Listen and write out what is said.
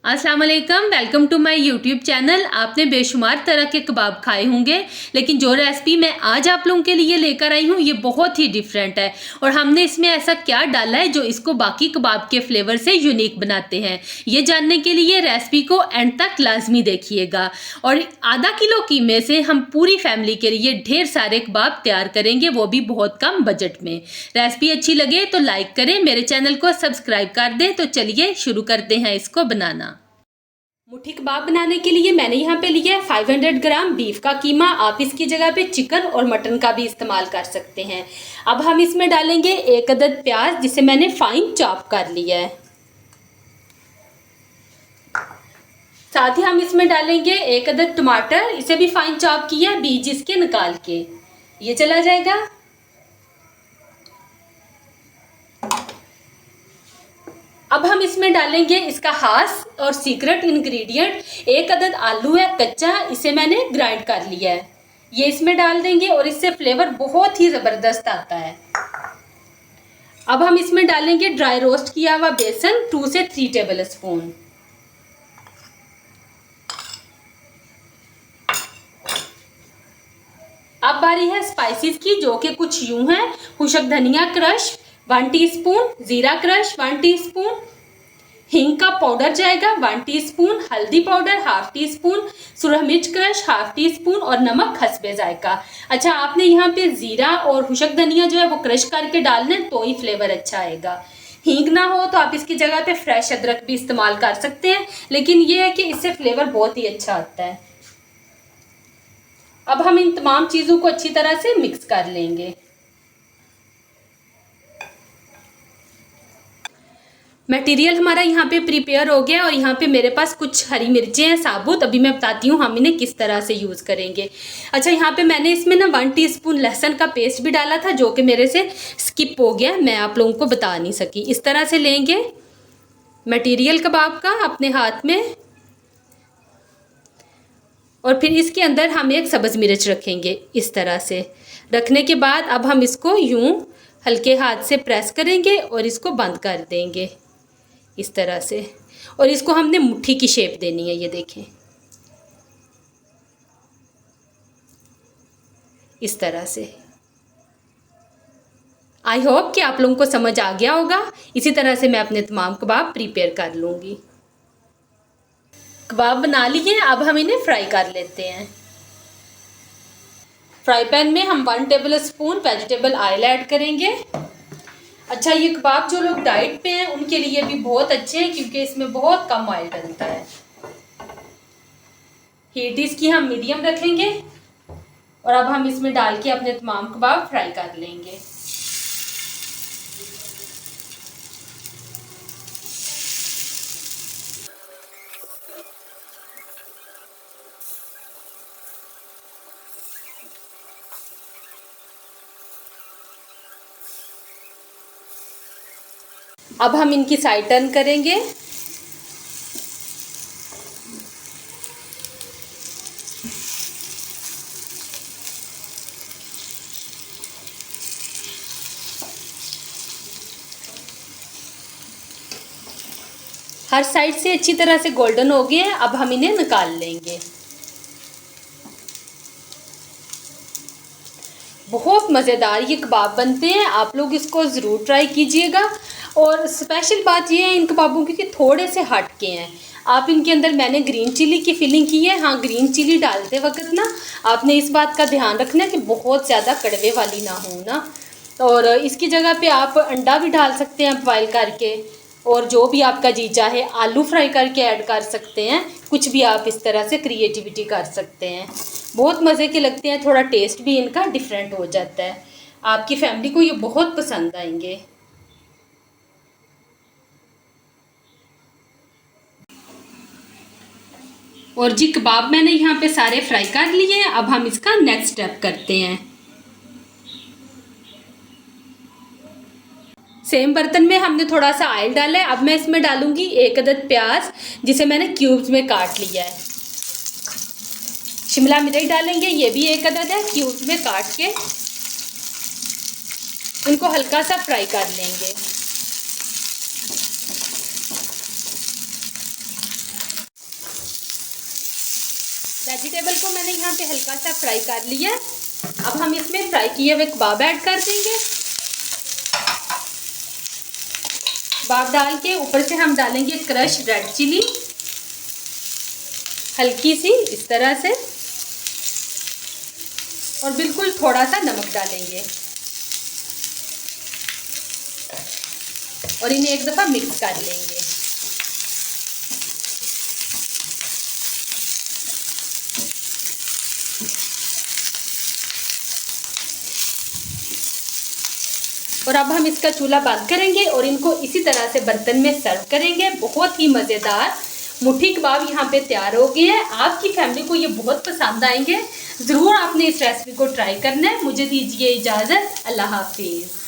अस्सलाम वालेकुम, welcome to my YouTube channel. आपने बेशुमार तरह के कबाब खाए होंगे, लेकिन जो रेसिपी मैं आज आप लोगों के लिए लेकर आई हूँ ये बहुत ही डिफरेंट है। और हमने इसमें ऐसा क्या डाला है जो इसको बाकी कबाब के फ्लेवर से यूनिक बनाते हैं, ये जानने के लिए रेसिपी को एंड तक लाजमी देखिएगा। और आधा किलो कीमे से हम पूरी फैमिली के लिए ढेर सारे कबाब तैयार करेंगे, वो भी बहुत कम बजट में। रेसिपी अच्छी लगे तो लाइक करें, मेरे चैनल को सब्सक्राइब कर दें। तो चलिए शुरू करते हैं इसको बनाना। मुट्ठी कबाब बनाने के लिए मैंने यहाँ पे लिया है 500 ग्राम बीफ का कीमा। आप इसकी जगह पे चिकन और मटन का भी इस्तेमाल कर सकते हैं। अब हम इसमें डालेंगे 1 अदद प्याज, जिसे मैंने फाइन चॉप कर लिया है। साथ ही हम इसमें डालेंगे 1 अदद टमाटर, इसे भी फाइन चॉप किया, बीज इसके निकाल के ये चला जाएगा। अब हम इसमें डालेंगे इसका खास और सीक्रेट इंग्रेडिएंट, 1 अदद आलू है कच्चा, इसे मैंने ग्राइंड कर लिया है, ये इसमें डाल देंगे और इससे फ्लेवर बहुत ही ज़बरदस्त आता है। अब हम इसमें डालेंगे ड्राई रोस्ट किया हुआ बेसन 2 से 3 टेबल स्पून। अब बारी है स्पाइसेस की, जो कि कुछ यूं हैं। खुशक धनिया क्रश 1 टीस्पून, जीरा क्रश 1 टीस्पून, हींग का पाउडर जाएगा 1 टीस्पून, हल्दी पाउडर 1/2 टीस्पून, सुरख मिर्च क्रश 1/2 टीस्पून और नमक हस्बे जायका। अच्छा, आपने यहाँ पे जीरा और खुशक धनिया जो है वो क्रश करके डालना है, तो ही फ्लेवर अच्छा आएगा। हींग ना हो तो आप इसकी जगह पे फ्रेश अदरक भी इस्तेमाल कर सकते हैं, लेकिन ये है कि इससे फ्लेवर बहुत ही अच्छा आता है। अब हम इन तमाम चीज़ों को अच्छी तरह से मिक्स कर लेंगे। मटेरियल हमारा यहाँ पे प्रिपेयर हो गया और यहाँ पे मेरे पास कुछ हरी मिर्चें हैं साबुत। अभी मैं बताती हूँ हम इन्हें किस तरह से यूज़ करेंगे। अच्छा, यहाँ पे मैंने इसमें ना 1 टीस्पून लहसुन का पेस्ट भी डाला था, जो कि मेरे से स्किप हो गया, मैं आप लोगों को बता नहीं सकी। इस तरह से लेंगे मटेरियल कबाब का अपने हाथ में, और फिर इसके अंदर हम एक सब्ज़ मिर्च रखेंगे। इस तरह से रखने के बाद अब हम इसको यूं हल्के हाथ से प्रेस करेंगे और इसको बंद कर देंगे इस तरह से। और इसको हमने मुट्ठी की शेप देनी है, ये देखें इस तरह से। आई होप कि आप लोगों को समझ आ गया होगा। इसी तरह से मैं अपने तमाम कबाब प्रिपेयर कर लूँगी। कबाब बना लिए, अब हम इन्हें फ्राई कर लेते हैं। फ्राई पैन में हम 1 table spoon vegetable oil add करेंगे। अच्छा, ये कबाब जो लोग डाइट पे हैं उनके लिए भी बहुत अच्छे हैं, क्योंकि इसमें बहुत कम ऑयल डलता है। हीट इसकी हम मीडियम रखेंगे और अब हम इसमें डाल के अपने तमाम कबाब फ्राई कर लेंगे। अब हम इनकी साइड टर्न करेंगे। हर साइड से अच्छी तरह से गोल्डन हो गए हैं, अब हम इन्हें निकाल लेंगे। बहुत मज़ेदार ये कबाब बनते हैं, आप लोग इसको ज़रूर ट्राई कीजिएगा। और स्पेशल बात ये है इन कबाबों की कि थोड़े से हट के हैं। आप इनके अंदर मैंने ग्रीन चिली की फिलिंग की है। हाँ, ग्रीन चिली डालते वक्त ना आपने इस बात का ध्यान रखना है कि बहुत ज़्यादा कड़वे वाली ना हो ना। और इसकी जगह पे आप अंडा भी डाल सकते हैं बॉयल करके, और जो भी आपका जी चाहे आलू फ्राई करके ऐड कर सकते हैं। कुछ भी आप इस तरह से क्रिएटिविटी कर सकते हैं, बहुत मज़े के लगते हैं। थोड़ा टेस्ट भी इनका डिफरेंट हो जाता है, आपकी फैमिली को ये बहुत पसंद आएंगे। और जी कबाब मैंने यहाँ पे सारे फ्राई कर लिए हैं। अब हम इसका नेक्स्ट स्टेप करते हैं। सेम बर्तन में हमने थोड़ा सा ऑयल डाला है। अब मैं इसमें डालूंगी 1 अदद प्याज, जिसे मैंने क्यूब्स में काट लिया है। शिमला मिर्च डालेंगे, ये भी 1 अदद है, क्यूब्स में काट के इनको हल्का सा फ्राई कर लेंगे। वेजिटेबल को मैंने यहाँ पे हल्का सा फ्राई कर लिया। अब हम इसमें फ्राई किए हुए कबाब ऐड कर देंगे। कबाब डाल के ऊपर से हम डालेंगे क्रश रेड चिली, हल्की सी इस तरह से, और बिल्कुल थोड़ा सा नमक डालेंगे और इन्हें एक दफ़ा मिक्स कर लेंगे। और अब हम इसका चूल्हा बंद करेंगे और इनको इसी तरह से बर्तन में सर्व करेंगे। बहुत ही मज़ेदार मुठी कबाब यहाँ पे तैयार हो गए हैं। आपकी फैमिली को ये बहुत पसंद आएंगे। ज़रूर आपने इस रेसिपी को ट्राई करना है। मुझे दीजिए इजाज़त। अल्लाह हाफिज़।